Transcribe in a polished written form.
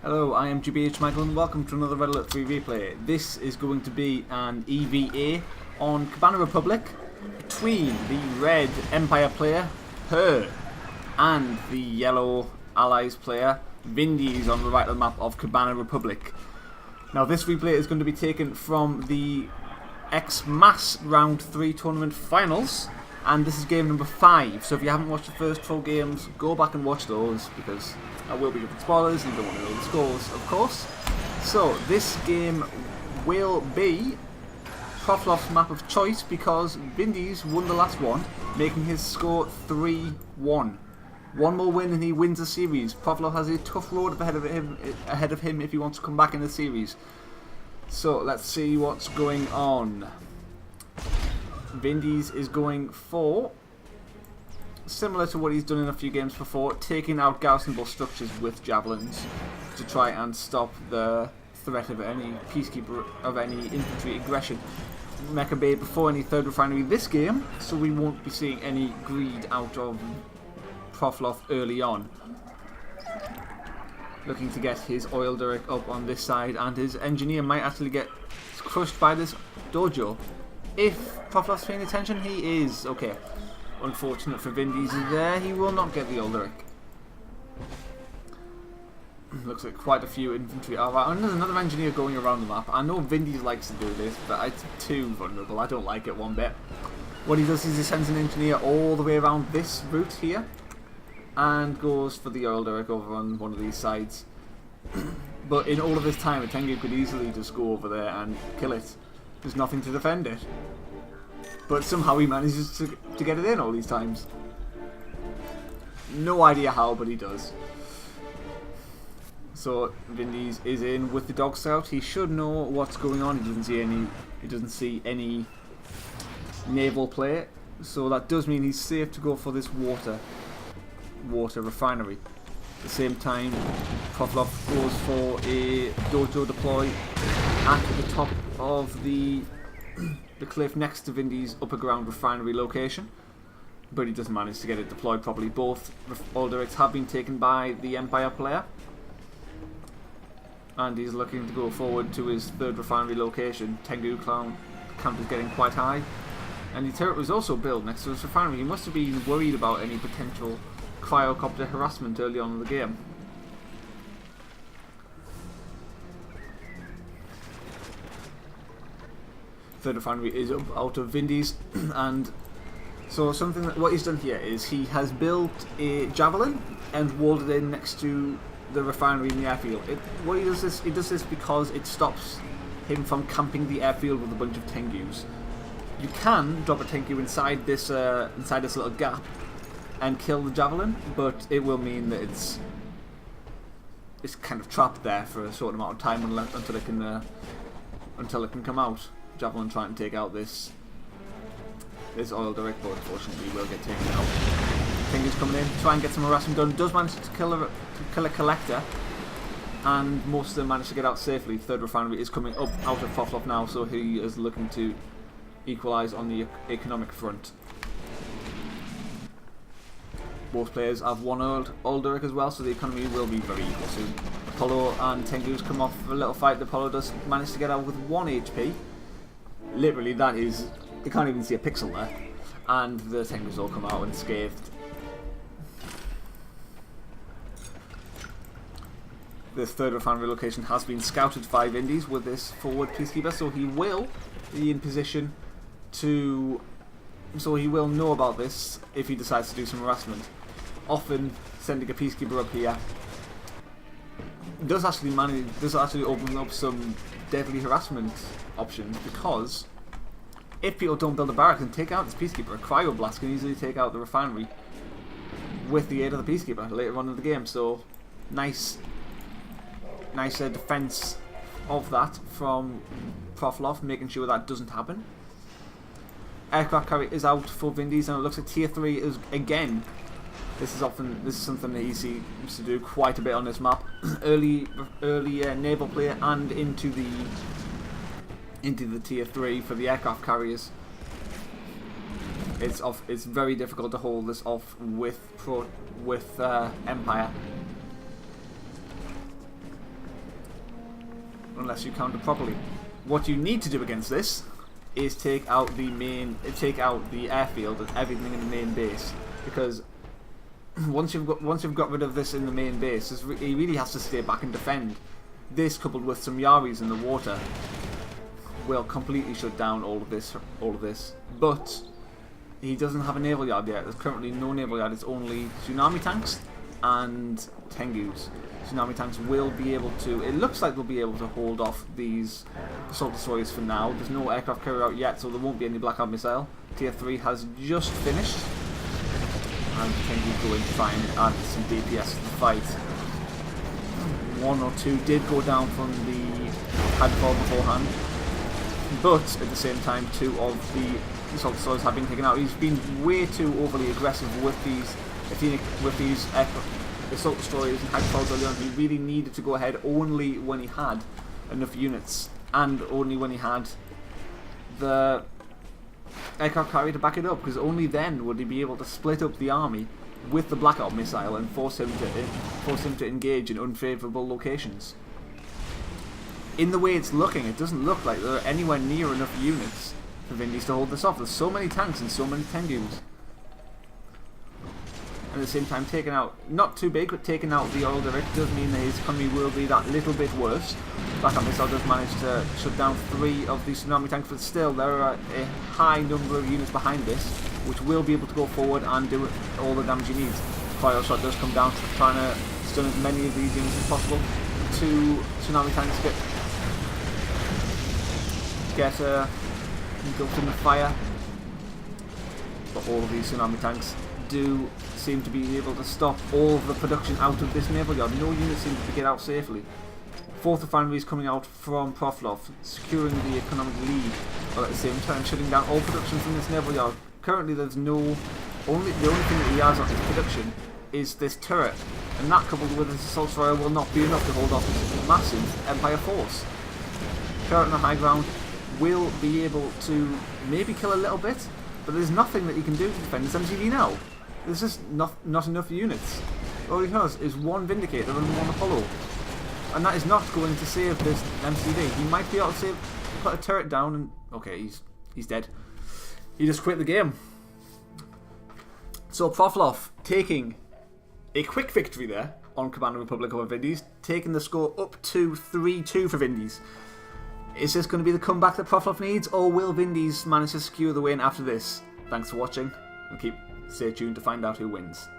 Hello, I am GBHmichael and welcome to another Red Alert 3 replay. This is going to be an EVA on Cabana Republic between the red Empire player, her, and the yellow Allies player, Vindies, on the right of the map of Cabana Republic. Now this replay is going to be taken from the X-Mass Round 3 tournament finals, and this is game number 5, so if you haven't watched the first 4 games, go back and watch those, because I will be giving spoilers and you don't want to know the scores, of course. So this game will be Proflov's map of choice because Vindies won the last one, making his score 3-1. One more win and he wins the series. Proflov has a tough road ahead of him if he wants to come back in the series. So let's see what's going on. Vindies is going for, similar to what he's done in a few games before, taking out garrisonable structures with javelins to try and stop the threat of any peacekeeper, of any infantry aggression. Mecha Bay before any third refinery this game, so we won't be seeing any greed out of Proflov early on. Looking to get his oil derrick up on this side, and his engineer might actually get crushed by this dojo. If Proflov's paying attention, he is. Okay. Unfortunate for Vindies there, he will not get the oil derrick. Looks like quite a few infantry are out. And there's another engineer going around the map. I know Vindies likes to do this, but it's too vulnerable. I don't like it one bit. What he does is he sends an engineer all the way around this route here and goes for the oil derrick over on one of these sides. But in all of this time, a Tengu could easily just go over there and kill it. There's nothing to defend it. But somehow he manages to get it in all these times. No idea how, but he does. So Vindies is in with the dog scout. He should know what's going on. He doesn't see any naval play. So that does mean he's safe to go for this water refinery. At the same time, Proflov goes for a dojo deploy at the top of the cliff next to Vindies' upper ground refinery location, but he doesn't manage to get it deployed properly. Both oil derricks have been taken by the Empire player, and he's looking to go forward to his third refinery location. Tengu camp is getting quite high, and the turret was also built next to his refinery. He must have been worried about any potential cryocopter harassment early on in the game. Third refinery is out of Vindies, and so what he's done here is he has built a javelin and walled it in next to the refinery in the airfield. He does this because it stops him from camping the airfield with a bunch of Tengus. You can drop a Tengu inside this little gap and kill the javelin, but it will mean that it's kind of trapped there for a certain amount of time until it can come out. Javelin trying to take out this oil derrick, but unfortunately will get taken out. Tengu's coming in, try and get some harassment done. Does manage to kill a collector, and most of them manage to get out safely. Third refinery is coming up out of Proflov now, so he is looking to equalise on the economic front. Both players have one oil derrick as well, so the economy will be very equal soon. Apollo and Tengu's come off a little fight. Apollo does manage to get out with 1 HP. Literally, that is, you can't even see a pixel there, and the Tengus all come out unscathed. This third refinery location has been scouted by Vindies with this forward peacekeeper, so he will be in position to, so he will know about this if he decides to do some harassment. Often sending a peacekeeper up here does actually open up some deadly harassment options, because if people don't build a barracks and take out this peacekeeper, a cryoblast can easily take out the refinery with the aid of the peacekeeper later on in the game. So nice defense of that from Proflov, making sure that doesn't happen. Aircraft carrier is out for Vindies, and it looks like tier 3 is again. This is something that he seems to do quite a bit on this map. early naval player and into the tier 3 for the aircraft carriers. It's very difficult to hold this off with Empire. unless you counter properly. What you need to do against this is take out the airfield and everything in the main base, because once you've got rid of this in the main base, he really has to stay back and defend. This, coupled with some Yaris in the water, will completely shut down all of this. But he doesn't have a naval yard yet. There's currently no naval yard. It's only tsunami tanks and Tengus. Tsunami tanks will be able to, it looks like they'll be able to hold off these assault destroyers for now. There's no aircraft carrier out yet, so there won't be any Blackout missile. Tier 3 has just finished, and Tengu going to try and add some DPS to the fight. One or two did go down from the Hadfall beforehand, but at the same time 2 of the assault destroyers have been taken out. He's been way too overly aggressive with these assault destroyers and Hadfalls early on. He really needed to go ahead only when he had enough units, and only when he had the aircraft carrier to back it up, because only then would he be able to split up the army with the Blackout missile and force him to engage in unfavourable locations. In the way it's looking, it doesn't look like there are anywhere near enough units for Vindies to hold this off. There's so many tanks and so many Tengus. At the same time, taking out, not too big, but taking out the oil direct does mean that his economy will be that little bit worse. Blackout missile does manage to shut down 3 of the tsunami tanks, but still there are a high number of units behind this, which will be able to go forward and do all the damage he needs. Fire shot does come down to trying to stun as many of these units as possible. 2 tsunami tanks get engulfed in the fire, but all of these tsunami tanks do seem to be able to stop all of the production out of this naval yard. No units seem to get out safely. 4th refinery is coming out from Proflov, securing the economic lead, while at the same time shutting down all production from this naval yard. Currently there's the only thing that he has on his production is this turret, and that coupled with his assault destroyer will not be enough to hold off this massive Empire force. Turret on the high ground will be able to maybe kill a little bit, but there's nothing that he can do to defend this MCV now. There's just not enough units. All he has is 1 Vindicator and 1 Apollo, and that is not going to save this MCV. He might be able to put a turret down, and okay, he's dead. He just quit the game. So Proflov taking a quick victory there on Cabana Republic over Vindies, taking the score up to 3-2 for Vindies. Is this going to be the comeback that Proflov needs, or will Vindies manage to secure the win after this? Thanks for watching, and stay tuned to find out who wins.